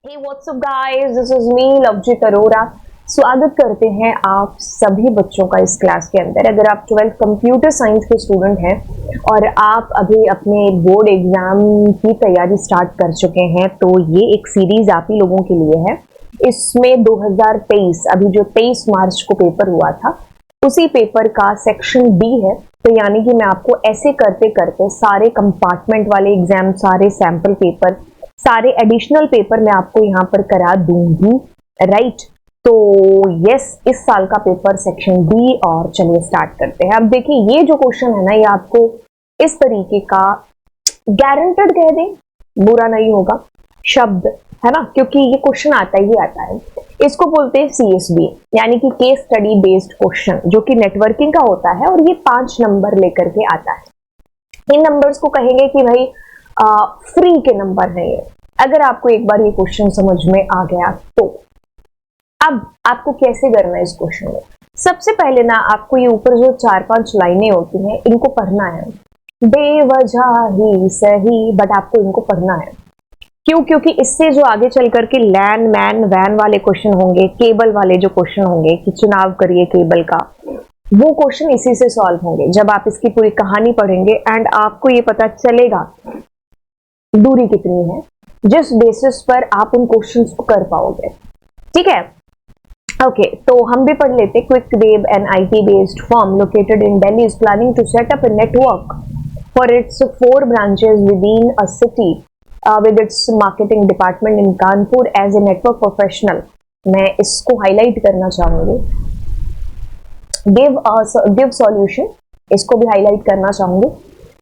Hey WhatsApp guys, this is me Lovejeet Arora. स्वागत करते हैं आप सभी बच्चों का इस क्लास के अंदर। अगर आप 12th कंप्यूटर साइंस के स्टूडेंट हैं और आप अभी अपने बोर्ड एग्जाम की तैयारी स्टार्ट कर चुके हैं तो ये एक सीरीज आप ही लोगों के लिए है। इसमें 2023 अभी जो 23 मार्च को पेपर हुआ था उसी पेपर का सेक्शन बी है। तो यानी कि मैं आपको ऐसे करते करते सारे कंपार्टमेंट वाले एग्जाम, सारे सैंपल पेपर, सारे एडिशनल पेपर मैं आपको यहाँ पर करा दूंगी, राइट। तो यस, इस साल का पेपर सेक्शन बी। और चलिए स्टार्ट करते हैं। अब देखिए, ये जो क्वेश्चन है ना, ये आपको इस तरीके का गारंटेड कह दें बुरा नहीं होगा शब्द, है ना, क्योंकि ये क्वेश्चन आता ही आता है। इसको बोलते हैं CSB, यानी कि केस स्टडी बेस्ड क्वेश्चन, जो कि नेटवर्किंग का होता है और ये 5 नंबर लेकर के आता है। इन नंबर्स को कहेंगे कि भाई फ्री के नंबर है ये। अगर आपको एक बार ये क्वेश्चन समझ में आ गया तो अब आपको कैसे करना है इस क्वेश्चन में। सबसे पहले ना आपको ये ऊपर जो 4-5 लाइनें होती हैं इनको पढ़ना है, बेवजह ही सही, बट आपको इनको पढ़ना है। क्यों? क्योंकि इससे जो आगे चल करके लैन मैन वैन वाले क्वेश्चन होंगे, केबल वाले जो क्वेश्चन होंगे कि चुनाव करिए केबल का, वो क्वेश्चन इसी से सॉल्व होंगे जब आप इसकी पूरी कहानी पढ़ेंगे एंड आपको ये पता चलेगा दूरी कितनी है, जिस बेसिस पर आप उन क्वेश्चंस को कर पाओगे। ठीक है, ओके। तो हम भी पढ़ लेते। Quick wave an IT based firm located in Delhi is planning to set up a network for its 4 branches within a city with its marketing department in Kanpur as a network professional। मैं इसको highlight करना चाहूंगी। Give solution, इसको भी highlight करना चाहूंगी।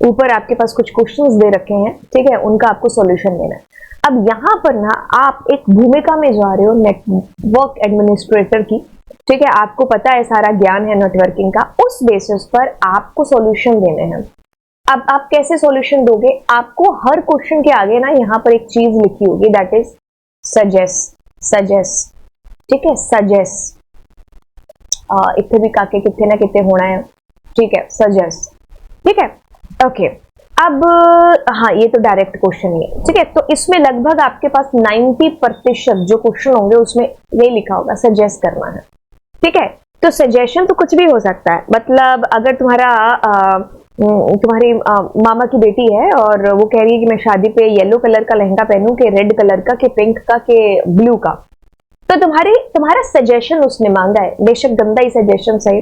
ऊपर आपके पास कुछ क्वेश्चंस दे रखे हैं, ठीक है, उनका आपको सॉल्यूशन देना है। अब यहाँ पर ना आप एक भूमिका में जा रहे हो नेटवर्क एडमिनिस्ट्रेटर की, ठीक है, आपको पता है सारा ज्ञान है नेटवर्किंग का, उस बेसिस पर आपको सॉल्यूशन देने हैं। अब आप कैसे सॉल्यूशन दोगे? आपको हर क्वेश्चन के आगे ना यहाँ पर एक चीज लिखी होगी, दैट इज सजेस्ट, ठीक है, सजेस्ट। इतने भी काके कितने ना कितने होना है, ठीक है, सजेस्ट, ठीक है, ओके। अब हाँ, ये तो डायरेक्ट क्वेश्चन ही है, ठीक है। तो इसमें लगभग आपके पास 90% जो क्वेश्चन होंगे उसमें यही लिखा होगा सजेस्ट करना है, ठीक है। तो सजेशन तो कुछ भी हो सकता है। मतलब अगर तुम्हारी मामा की बेटी है और वो कह रही है कि मैं शादी पे येलो कलर का लहंगा पहनूं कि रेड कलर का कि पिंक का कि ब्लू का, तो तुम्हारा सजेशन उसने मांगा है, बेशक गंदा ही सजेशन सही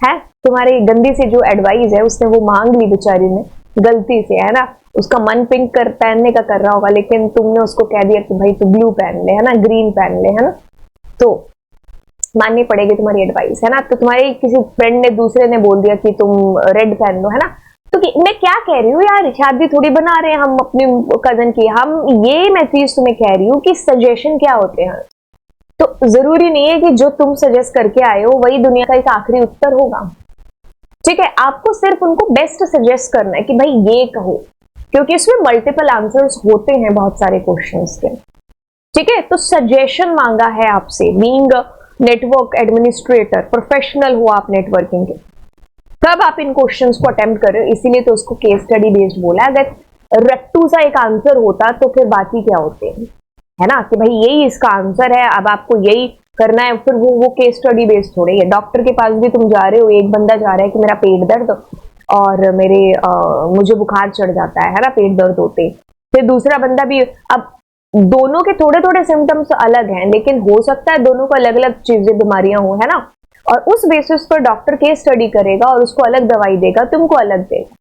है, तुम्हारी गंदी सी जो एडवाइस है उसने वो मांग ली बेचारी ने गलती से, है ना। उसका मन पिंक पहनने का कर रहा होगा, लेकिन तुमने उसको कह दिया कि भाई तू ब्लू पहन ले, है ना, ग्रीन पहन ले, है ना, तो माननी पड़ेगी तुम्हारी एडवाइस, है ना। तो तुम्हारे किसी फ्रेंड ने, दूसरे ने बोल दिया कि तुम रेड पहन लो, है ना। तो मैं क्या कह रही हूँ यार, शादी थोड़ी बना रहे हैं हम अपनी कजन की, मैं चीज तुम्हें कह रही हूँ कि सजेशन क्या होते हैं। तो जरूरी नहीं है कि जो तुम सजेस्ट करके आए हो वही दुनिया का एक आखिरी उत्तर होगा, ठीक है। आपको सिर्फ उनको बेस्ट सजेस्ट करना है कि भाई ये कहो, क्योंकि इसमें मल्टीपल आंसर्स होते हैं बहुत सारे क्वेश्चंस के, ठीक है। तो सजेशन मांगा है आपसे, बीइंग नेटवर्क एडमिनिस्ट्रेटर, प्रोफेशनल हो आप नेटवर्किंग के, तब आप इन क्वेश्चंस को अटेम्प्ट कर रहे हो, इसीलिए तो उसको केस स्टडी बेस्ड बोला। अगर रट्टू सा एक आंसर होता तो फिर बात ही क्या होती है ना, कि भाई यही इसका आंसर है, अब आपको यही करना है, फिर वो केस स्टडी बेस्ड हो रही है। डॉक्टर के पास भी तुम जा रहे हो, एक बंदा जा रहा है कि मेरा पेट दर्द और मुझे बुखार चढ़ जाता है ना, पेट दर्द होते, फिर दूसरा बंदा भी, अब दोनों के थोड़े थोड़े सिम्टम्स अलग हैं, लेकिन हो सकता है दोनों को अलग अलग चीजें, बीमारियां हो, है ना, और उस बेसिस पर डॉक्टर केस स्टडी करेगा और उसको अलग दवाई देगा, तुमको अलग देगा,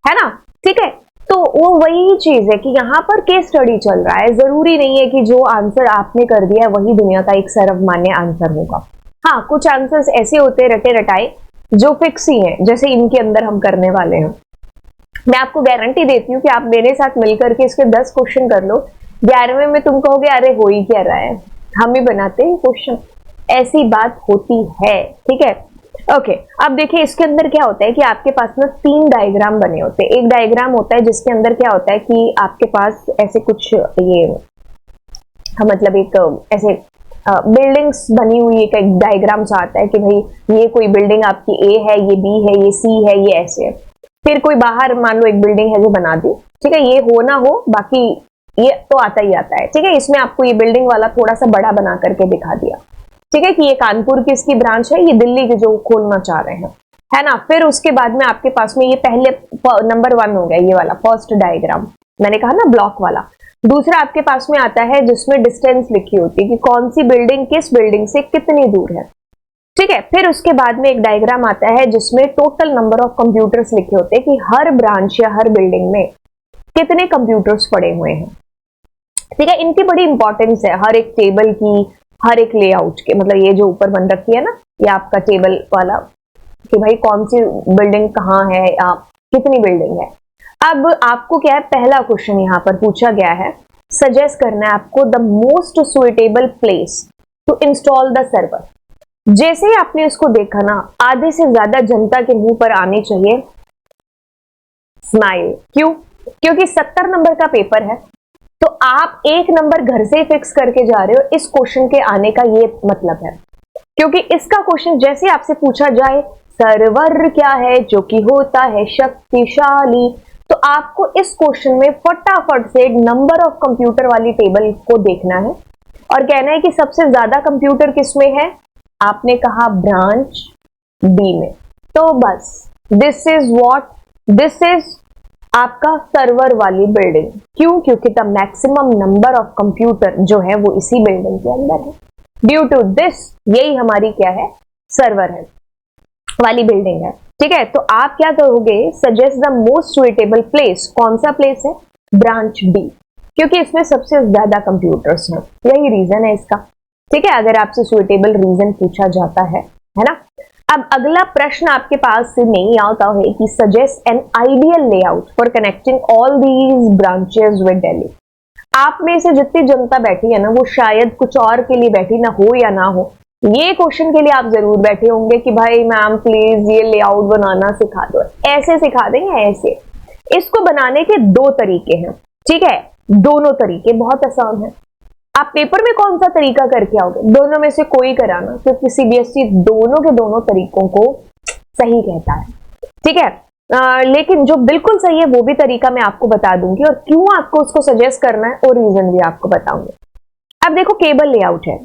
है ना, ठीक है। तो वो वही चीज है कि यहाँ पर केस स्टडी चल रहा है। जरूरी नहीं है कि जो आंसर आपने कर दिया है वही दुनिया का एक सर्वमान्य आंसर होगा। हाँ, कुछ आंसर्स ऐसे होते हैं रटे रटाए जो फिक्स ही हैं, जैसे इनके अंदर हम करने वाले हैं। मैं आपको गारंटी देती हूँ कि आप मेरे साथ मिलकर के इसके 10 क्वेश्चन कर लो, 11वें में तुम कहोगे अरे हो ही क्या रहा है, हम ही बनाते हैं क्वेश्चन, ऐसी बात होती है, ठीक है, ओके। अब देखिए इसके अंदर क्या होता है कि आपके पास में 3 डायग्राम बने होते हैं। एक डायग्राम होता है जिसके अंदर क्या होता है कि आपके पास ऐसे कुछ ये मतलब एक ऐसे बिल्डिंग्स बनी हुई एक डायग्राम सा आता है कि भाई ये कोई बिल्डिंग आपकी A है, ये B है, ये C है, ये ऐसे है। फिर कोई बाहर मान लो एक बिल्डिंग है जो बना दी, ठीक है, ये हो ना हो बाकी ये तो आता ही आता है, ठीक है। इसमें आपको ये बिल्डिंग वाला थोड़ा सा बड़ा बना करके दिखा दिया, ठीक है, कि ये कानपुर की इसकी ब्रांच है, ये दिल्ली की जो खोलना चाह रहे हैं, है ना। फिर उसके बाद में आपके पास में ये पहले नंबर 1 हो गया, ये वाला फर्स्ट डायग्राम, मैंने कहा ना ब्लॉक वाला। दूसरा आपके पास में आता है जिसमें डिस्टेंस लिखी होती है कि कौन सी बिल्डिंग किस बिल्डिंग से कितनी दूर है, ठीक है। फिर उसके बाद में एक डायग्राम आता है जिसमें टोटल नंबर ऑफ कंप्यूटर्स लिखे होते हैं कि हर ब्रांच या हर बिल्डिंग में कितने कंप्यूटर्स पड़े हुए हैं, ठीक है। इनकी बड़ी इंपॉर्टेंस है हर एक टेबल की, हर एक लेआउट के, मतलब ये जो ऊपर बन रखी है ना, ये आपका टेबल वाला, कि भाई कौन सी बिल्डिंग कहाँ है या कितनी बिल्डिंग है। अब आपको क्या है, पहला क्वेश्चन यहां पर पूछा गया है, सजेस्ट करना है आपको the most suitable place to install the server. जैसे ही आपने इसको देखा ना, आधे से ज्यादा जनता के मुंह पर आनी चाहिए स्माइल। क्यों? क्योंकि 70 नंबर का पेपर है, तो आप एक नंबर घर से ही फिक्स करके जा रहे हो, इस क्वेश्चन के आने का ये मतलब है। क्योंकि इसका क्वेश्चन जैसे आपसे पूछा जाए सर्वर क्या है जो कि होता है शक्तिशाली, तो आपको इस क्वेश्चन में फटाफट से नंबर ऑफ कंप्यूटर वाली टेबल को देखना है और कहना है कि सबसे ज्यादा कंप्यूटर किसमें है। आपने कहा ब्रांच बी में, तो बस this is what, this is आपका सर्वर वाली बिल्डिंग। क्यों? क्योंकि the maximum number of computer जो है वो इसी बिल्डिंग के अंदर है। ड्यू टू दिस, यही हमारी क्या है, सर्वर है वाली बिल्डिंग है, ठीक है। तो आप क्या करोगे, suggest the most suitable place. कौन सा प्लेस है? ब्रांच बी, क्योंकि इसमें सबसे ज्यादा कंप्यूटर्स हैं, यही रीजन है इसका, ठीक है। अगर आपसे सुइटेबल रीजन पूछा जाता है ना। अब अगला प्रश्न आपके पास से नहीं आता है कि suggest an ideal layout for connecting all these branches with Delhi. आप में से जितनी जनता बैठी है ना, वो शायद कुछ और के लिए बैठी ना हो या ना हो, ये क्वेश्चन के लिए आप जरूर बैठे होंगे कि भाई मैम प्लीज ये लेआउट बनाना सिखा दो। ऐसे सिखा देंगे, ऐसे। इसको बनाने के 2 तरीके हैं, ठीक है। दोनों तरीके बहुत आसान है। आप पेपर में कौन सा तरीका करके आओगे, दोनों में से कोई कराना, क्योंकि सीबीएसई दोनों के दोनों तरीकों को सही कहता है, ठीक है। लेकिन जो बिल्कुल सही है वो भी तरीका मैं आपको बता दूंगी, और क्यों आपको उसको सजेस्ट करना है और रीजन भी आपको बताऊंगी। अब देखो केबल लेआउट है,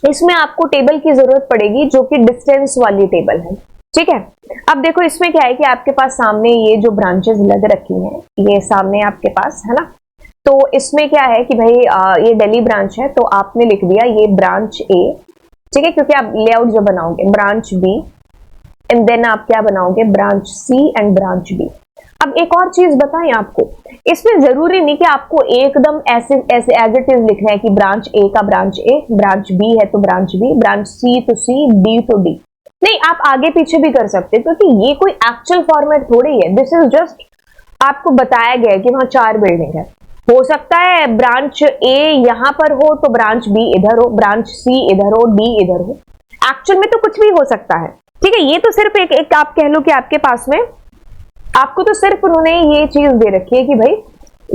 इसमें आपको टेबल की जरूरत पड़ेगी जो कि डिस्टेंस वाली टेबल है, ठीक है। अब देखो इसमें क्या है कि आपके पास सामने ये जो ब्रांचेस लग रखी हैं, ये सामने आपके पास है ना, तो इसमें क्या है कि भाई ये दिल्ली ब्रांच है, तो आपने लिख दिया ये ब्रांच ए, ठीक है, क्योंकि आप लेआउट जो बनाओगे ब्रांच बी एंड देन आप क्या बनाओगे, branch C and branch B. अब एक और चीज बताएं आपको, इसमें जरूरी नहीं कि आपको एकदम ऐसे ऐसे एज इट इज लिखना है कि ब्रांच ए का ब्रांच ए, ब्रांच बी है तो ब्रांच बी, ब्रांच सी तो सी, डी तो डी। नहीं, आप आगे पीछे भी कर सकते, क्योंकि ये कोई एक्चुअल फॉर्मेट थोड़ी है। दिस इज जस्ट आपको बताया गया है कि वहां 4 बिल्डिंग है। हो सकता है ब्रांच ए यहां पर हो तो ब्रांच बी इधर हो, ब्रांच सी इधर हो, डी इधर हो। एक्चुअल में तो कुछ भी हो सकता है, ठीक है। ये तो सिर्फ एक आप कह लो कि आपके पास में आपको तो सिर्फ उन्होंने ये चीज दे रखी है कि भाई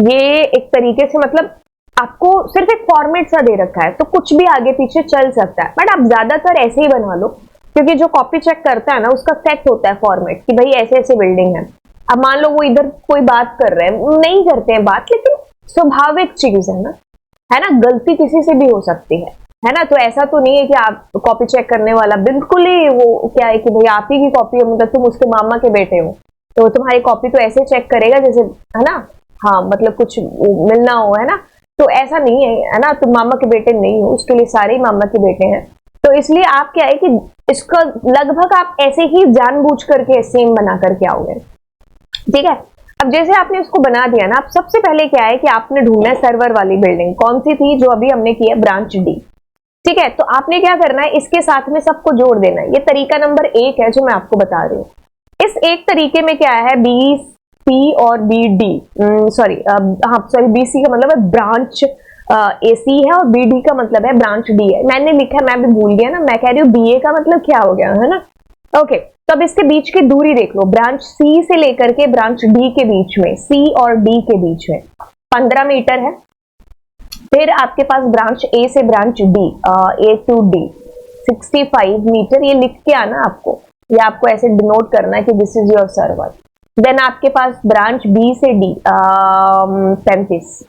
ये एक तरीके से, मतलब आपको सिर्फ एक फॉर्मेट सा दे रखा है, तो कुछ भी आगे पीछे चल सकता है। बट आप ज्यादातर ऐसे ही बना लो, क्योंकि जो कॉपी चेक करता है ना उसका सेट होता है फॉर्मेट कि भाई ऐसे ऐसे बिल्डिंग है। अब मान लो वो इधर कोई बात कर रहे हैं, नहीं करते हैं बात, लेकिन स्वाभाविक चीज है ना, गलती किसी से भी हो सकती है ना। तो ऐसा तो नहीं है कि आप कॉपी चेक करने वाला बिल्कुल ही वो क्या है कि भाई आप ही की कॉपी है, मतलब तुम उसके मामा के बेटे हो, तो तुम्हारी कॉपी तो ऐसे चेक करेगा जैसे, है ना, हाँ मतलब कुछ मिलना हो, है ना। तो ऐसा नहीं है ना, तुम मामा के बेटे नहीं हो, उसके लिए सारे ही मामा के बेटे हैं। तो इसलिए आप क्या है कि इसका लगभग आप ऐसे ही जानबूझ करके सेम बना करके आओगे, ठीक है। अब जैसे आपने उसको बना दिया ना, आप सबसे पहले क्या है कि आपने ढूंढना है सर्वर वाली बिल्डिंग कौन सी थी, जो अभी हमने की है ब्रांच डी, ठीक है। तो आपने क्या करना है, इसके साथ में सबको जोड़ देना है। ये तरीका नंबर 1 है जो मैं आपको बता रही हूँ। इस एक तरीके में क्या है, बी सी और B D, sorry B C का मतलब है ब्रांच ए सी है और बी डी का मतलब है ब्रांच डी है। मैंने लिखा, मैं भी भूल गया ना, मैं कह रही हूँ बी ए का मतलब क्या हो गया, है ना। ओके, तो अब इसके बीच की दूरी देख लो, ब्रांच सी से लेकर के ब्रांच डी के बीच में, सी और डी के बीच में 15 मीटर है। फिर आपके पास ब्रांच ए से branch D, A to D 65 metre. ये लिख के आना आपको, या आपको ऐसे डिनोट करना है कि this is your server. Then आपके पास ब्रांच बी से डी 35,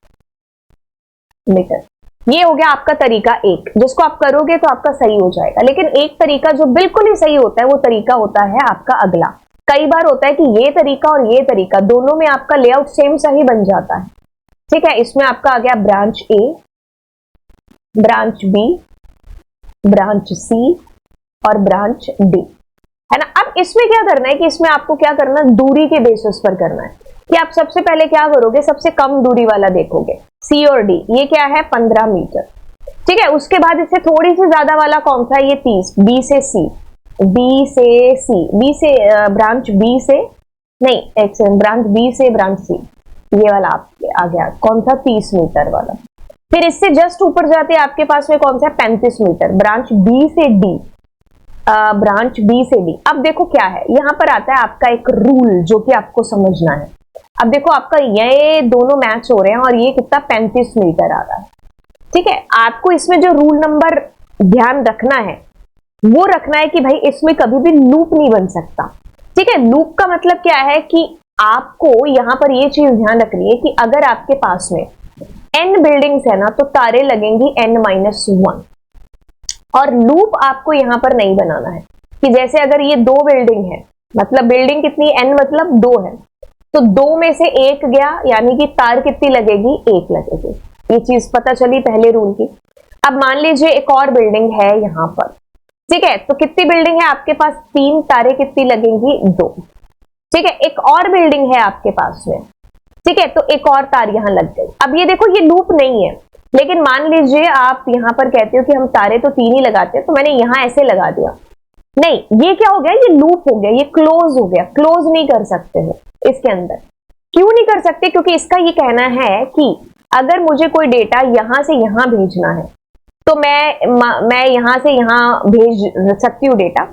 मीटर। ये हो गया आपका तरीका एक, जिसको आप करोगे तो आपका सही हो जाएगा। लेकिन एक तरीका जो बिल्कुल ही सही होता है वो तरीका होता है आपका अगला। कई बार होता है कि ये तरीका और ये तरीका दोनों में आपका लेआउट सेम सही बन जाता है। ठीक है, इसमें आपका आ गया ब्रांच ए, ब्रांच बी, ब्रांच सी और ब्रांच डी, है ना। अब इसमें क्या करना है कि इसमें आपको क्या करना है, दूरी के बेसिस पर करना है कि आप सबसे पहले क्या करोगे, सबसे कम दूरी वाला देखोगे, सी और डी। ये क्या है, 15 मीटर। ठीक है, उसके बाद इससे थोड़ी सी ज्यादा वाला कौन सा है, ये 30, बी से सी, बी से सी, बी से ब्रांच बी से नहीं, एक ब्रांच बी से ब्रांच सी, ये वाला आपके आ गया कौन सा, 30 मीटर वाला। फिर इससे जस्ट ऊपर जाते आपके पास में कौन सा है, 35 मीटर, ब्रांच बी से डी, ब्रांच बी से डी। अब देखो क्या है, यहां पर आता है आपका एक रूल जो कि आपको समझना है। अब देखो आपका ये दोनों मैच हो रहे हैं और ये कितना 35 मीटर आ रहा है। ठीक है, आपको इसमें जो रूल नंबर ध्यान रखना है वो रखना है कि भाई इसमें कभी भी लूप नहीं बन सकता। ठीक है, लूप का मतलब क्या है कि आपको यहां पर ये चीज ध्यान रखनी है कि अगर आपके पास में n बिल्डिंग्स है ना तो तारे लगेंगी n-1। और लूप आपको यहां पर नहीं बनाना है कि जैसे अगर ये 2 बिल्डिंग है, मतलब बिल्डिंग कितनी, n मतलब 2 है, तो 2 में से एक गया यानी कि तार कितनी लगेगी, 1 लगेगी। ये चीज पता चली पहले रूल की। अब मान लीजिए एक और बिल्डिंग है यहां पर। ठीक है, तो कितनी बिल्डिंग है आपके पास, 3 तारे कितनी लगेंगी, 2। ठीक है, एक और बिल्डिंग है आपके पास में। ठीक है, तो एक और तार यहां लग गई। अब ये देखो ये लूप नहीं है, लेकिन मान लीजिए आप यहां पर कहते हो कि हम तारे तो 3 ही लगाते हैं, तो मैंने यहां ऐसे लगा दिया। नहीं, ये क्या हो गया, ये लूप हो गया, ये क्लोज हो गया। क्लोज नहीं कर सकते हो इसके अंदर। क्यों नहीं कर सकते, क्योंकि इसका ये कहना है कि अगर मुझे कोई डेटा यहां से यहां भेजना है तो मैं यहां से यहां भेज सकती हूँ डेटा।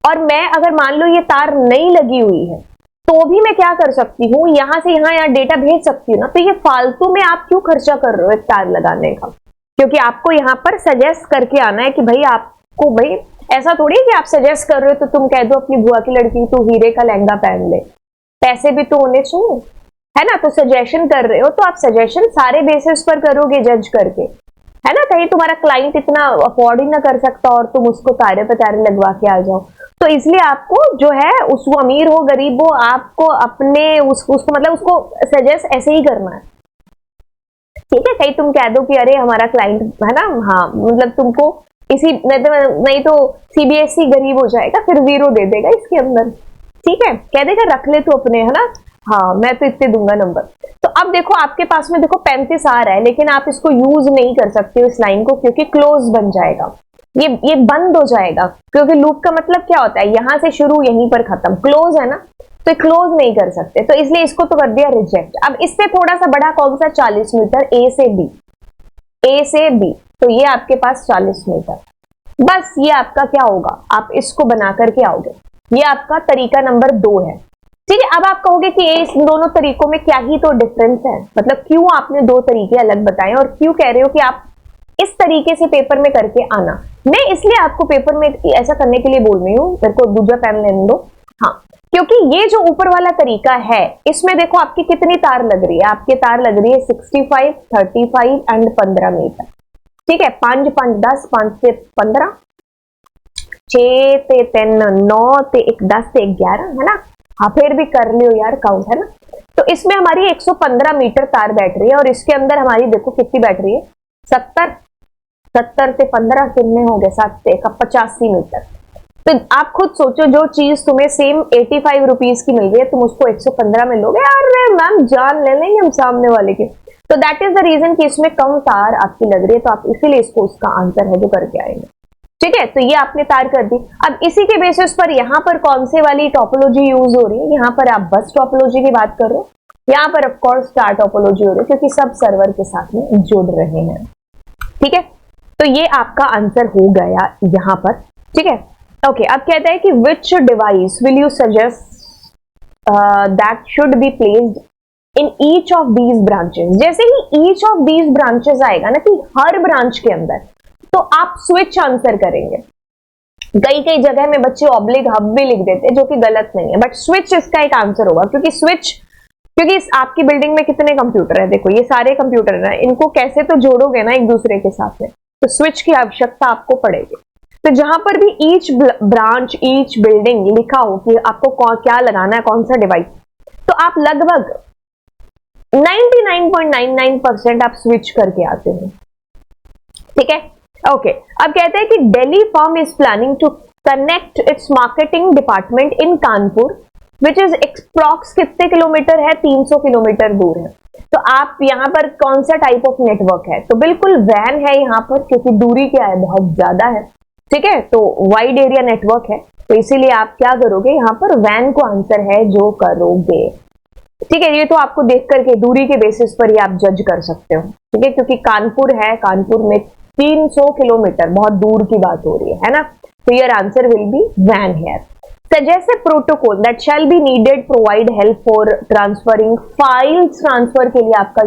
और मैं अगर मान लो ये तार नहीं लगी हुई है तो भी मैं क्या कर सकती हूँ, यहां से यहां डेटा भेज सकती हूँ ना। तो ये फालतू में आप क्यों खर्चा कर रहे हो एक तार लगाने का, क्योंकि आपको यहां पर सजेस्ट करके आना है कि भाई आपको, भाई ऐसा थोड़ी है कि आप सजेस्ट कर रहे हो तो तुम कह दो अपनी बुआ की लड़की तू हीरे का लहंगा पहन ले, पैसे भी तो होने चाहिए, है ना। तो सजेशन कर रहे हो तो आप सजेशन सारे बेसिस पर करोगे जज करके, है ना। कहीं तुम्हारा क्लाइंट इतना अफोर्ड ही ना कर सकता और तुम उसको तारे पे तारे लगवा के आ जाओ। तो इसलिए आपको जो है, उसको अमीर हो गरीब हो, आपको अपने उसको मतलब उसको सजेस्ट ऐसे ही करना है। ठीक है, कहीं तुम कह दो कि अरे हमारा क्लाइंट है ना, हाँ मतलब तुमको इसी नहीं तो सीबीएसई गरीब हो जाएगा, फिर 0 दे देगा इसके अंदर। ठीक है, कह देगा रख ले तू अपने, है ना, हाँ मैं तो इतने दूंगा नंबर। तो अब देखो आपके पास में देखो 35 आ रहा है, लेकिन आप इसको यूज नहीं कर सकते इस लाइन को, क्योंकि क्लोज बन जाएगा, ये बंद हो जाएगा। क्योंकि लूप का मतलब क्या होता है, यहां से शुरू यहीं पर खत्म, क्लोज है ना, तो क्लोज नहीं कर सकते, तो इसलिए इसको तो कर दिया रिजेक्ट। अब इससे थोड़ा सा बड़ा कौन सा, 40 मीटर, ए से बी, ए से बी, तो ये आपके पास 40 मीटर। बस ये आपका क्या होगा, आप इसको बना करके आओगे। ये आपका तरीका नंबर 2 है। ठीक है, अब आप कहोगे कि इस दोनों तरीकों में क्या ही तो डिफरेंस है, मतलब क्यों आपने 2 तरीके अलग बताए और क्यों कह रहे हो कि आप इस तरीके से पेपर में करके आना। मैं इसलिए आपको पेपर में ऐसा करने के लिए बोल रही हूँ, मेरे को दूसरा पेन लेने दो। हाँ, क्योंकि ये जो ऊपर वाला तरीका है इसमें देखो आपकी कितनी तार लग रही है, आपकी तार लग रही है 65, 35 एंड 15 मीटर। ठीक है, 5 5 10, 5 से 15, 6 से 3 9 से 1 10 से 11, है ना। हाँ फिर भी कर लियो यार काउंट, है ना। तो इसमें हमारी 115 मीटर तार बैठ रही है और इसके अंदर हमारी देखो कितनी बैठ रही है, 70 70 से 15 कितने हो गए, 7 से 85 मीटर। तो आप खुद सोचो, जो चीज तुम्हें सेम 85 रुपीज की मिल रही है तुम उसको 115 में लोगे, अरे मैम जान ले लेंगे हम सामने वाले के। तो दैट इज द रीजन कि इसमें कम तार आपकी लग रही है, तो आप इसीलिए इसको उसका आंसर है जो करके आएंगे। ठीक है, तो ये आपने तार कर दी। अब इसी के बेसिस पर यहाँ पर कौन से वाली टोपोलॉजी यूज हो रही है, यहाँ पर आप बस टोपोलॉजी की बात कर रहे हो, यहाँ पर ऑफकोर्स स्टार टोपोलॉजी हो रही है, क्योंकि सब सर्वर के साथ में जुड़ रहे हैं। ठीक है, तो ये आपका आंसर हो गया यहाँ पर। ठीक है, ओके। अब कहता है कि विच device will you suggest that should be placed in each of these branches. जैसे ही ईच ऑफ दीज ब्रांचेस आएगा ना, कि हर ब्रांच के अंदर, तो आप स्विच आंसर करेंगे। कई कई जगह में बच्चे ऑब्लिक हब भी लिख देते हैं, जो कि गलत नहीं है, बट स्विच इसका एक आंसर होगा, क्योंकि स्विच क्योंकि आपकी बिल्डिंग में कितने कंप्यूटर है, देखो ये सारे कंप्यूटर है, इनको कैसे तो जोड़ोगे ना एक दूसरे के साथ में, तो स्विच की आवश्यकता आपको पड़ेगी। तो जहां पर भी ईच ब्रांच, ईच बिल्डिंग लिखा हो कि आपको क्या लगाना है, कौन सा डिवाइस, तो आप लगभग 99.99% आप स्विच करके आते हो। ठीक है, ओके। अब कहते हैं कि Delhi firm is planning to connect its marketing department in Kanpur which is approx कितने किलोमीटर है, 300 किलोमीटर दूर है। तो आप यहाँ पर कौन सा टाइप ऑफ नेटवर्क है, तो बिल्कुल वैन है यहाँ पर, क्योंकि दूरी क्या है, बहुत ज्यादा है। ठीक है, तो वाइड एरिया नेटवर्क है, तो इसीलिए आप क्या करोगे, यहाँ पर वैन को आंसर है जो करोगे। ठीक है, ये तो आपको देख करके दूरी के बेसिस पर ही आप जज कर सकते हो। ठीक है, क्योंकि कानपुर है, कानपुर में 300 किलोमीटर, बहुत दूर की बात हो रही है ना। तो योर आंसर विल बी वैन here. Suggest a protocol that shall be needed provide help for transferring files, transfer के लिए आपका